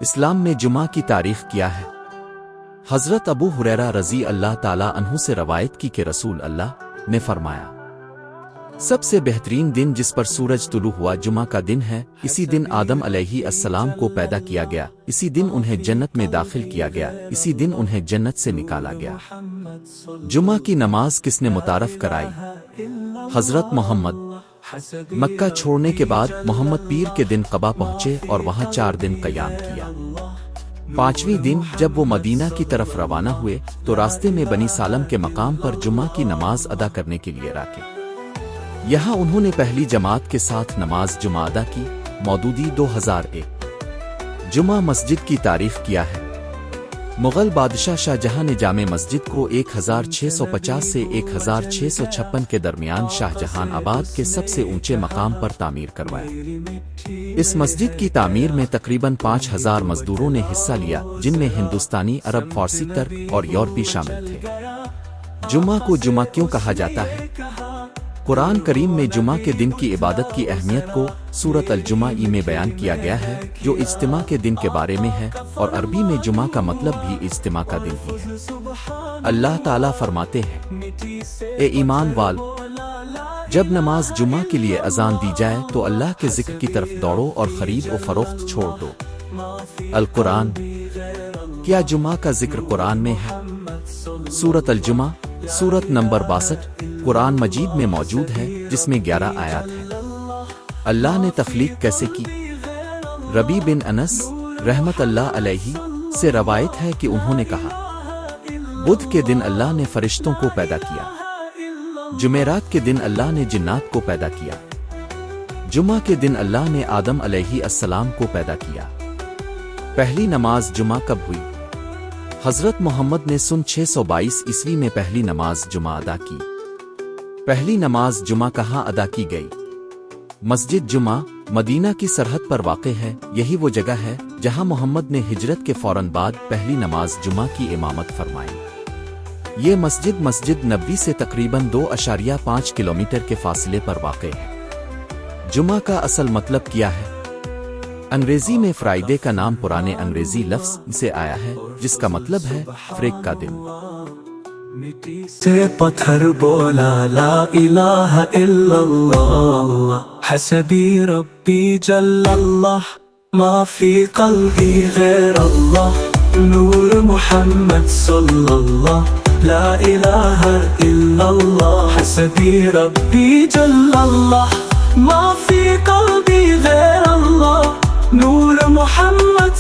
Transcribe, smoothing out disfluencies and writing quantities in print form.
اسلام میں جمعہ کی تاریخ کیا ہے؟ حضرت ابو ہریرہ رضی اللہ تعالیٰ عنہ سے روایت کی کہ رسول اللہ نے فرمایا، سب سے بہترین دن جس پر سورج طلوع ہوا جمعہ کا دن ہے۔ اسی دن آدم علیہ السلام کو پیدا کیا گیا، اسی دن انہیں جنت میں داخل کیا گیا، اسی دن انہیں جنت سے نکالا گیا۔ جمعہ کی نماز کس نے متعارف کرائی؟ حضرت محمد۔ مکہ چھوڑنے کے بعد محمد پیر کے دن قبا پہنچے اور وہاں 4 دن قیام کیا۔ 5ویں دن جب وہ مدینہ کی طرف روانہ ہوئے تو راستے میں بنی سالم کے مقام پر جمعہ کی نماز ادا کرنے کے لیے رکے۔ یہاں انہوں نے پہلی جماعت کے ساتھ نماز جمعہ ادا کی۔ مودودی 2001۔ جمعہ مسجد کی تاریخ کیا ہے؟ مغل بادشاہ شاہ جہاں نے جامع مسجد کو 1650 سے 1656 کے درمیان شاہ جہان آباد کے سب سے اونچے مقام پر تعمیر کروایا۔ اس مسجد کی تعمیر میں تقریباً 5000 مزدوروں نے حصہ لیا، جن میں ہندوستانی، عرب، فارسی، ترک اور یورپی شامل تھے۔ جمعہ کو جمعہ کیوں کہا جاتا ہے؟ قرآن کریم میں جمعہ کے دن کی عبادت کی اہمیت کو سورۃ الجمعہ میں بیان کیا گیا ہے، جو اجتماع کے دن کے بارے میں ہے، اور عربی میں جمعہ کا مطلب بھی اجتماع کا دن ہی ہے۔ اللہ تعالیٰ فرماتے ہیں، اے ایمان والو، جب نماز جمعہ کے لیے اذان دی جائے تو اللہ کے ذکر کی طرف دوڑو اور خرید و فروخت چھوڑ دو۔ القرآن۔ کیا جمعہ کا ذکر قرآن میں ہے؟ سورۃ الجمعہ سورت نمبر 62 قرآن مجید میں موجود ہے، جس میں 11 آیات ہیں۔ اللہ نے تخلیق کیسے کی؟ ربی بن انس رحمت اللہ علیہ سے روایت ہے کہ انہوں نے کہا، بدھ کے دن اللہ نے فرشتوں کو پیدا کیا، جمعرات کے دن اللہ نے جنات کو پیدا کیا، جمعہ کے دن اللہ نے آدم علیہ السلام کو پیدا کیا۔ پہلی نماز جمعہ کب ہوئی؟ حضرت محمد نے سن 622 عیسوی میں پہلی نماز جمعہ ادا کی۔ پہلی نماز جمعہ کہاں ادا کی گئی؟ مسجد جمعہ مدینہ کی سرحد پر واقع ہے۔ یہی وہ جگہ ہے جہاں محمد نے ہجرت کے فوراً بعد پہلی نماز جمعہ کی امامت فرمائی۔ یہ مسجد مسجد نبوی سے تقریباً 2.5 کلومیٹر کے فاصلے پر واقع ہے۔ جمعہ کا اصل مطلب کیا ہے؟ انگریزی میں فرائیڈے کا نام پرانے انگریزی لفظ سے آیا ہے، جس کا مطلب ہے فریق کا دن۔ سے پتھر بولا لا الہ الا اللہ، حسبی ربی جل اللہ، ما فی قلبی غیر اللہ، نور محمد صلی اللہ، لا الہ الا اللہ، حسبی ربی جل اللہ، ما فی قلبی غیر اللہ، نور محمد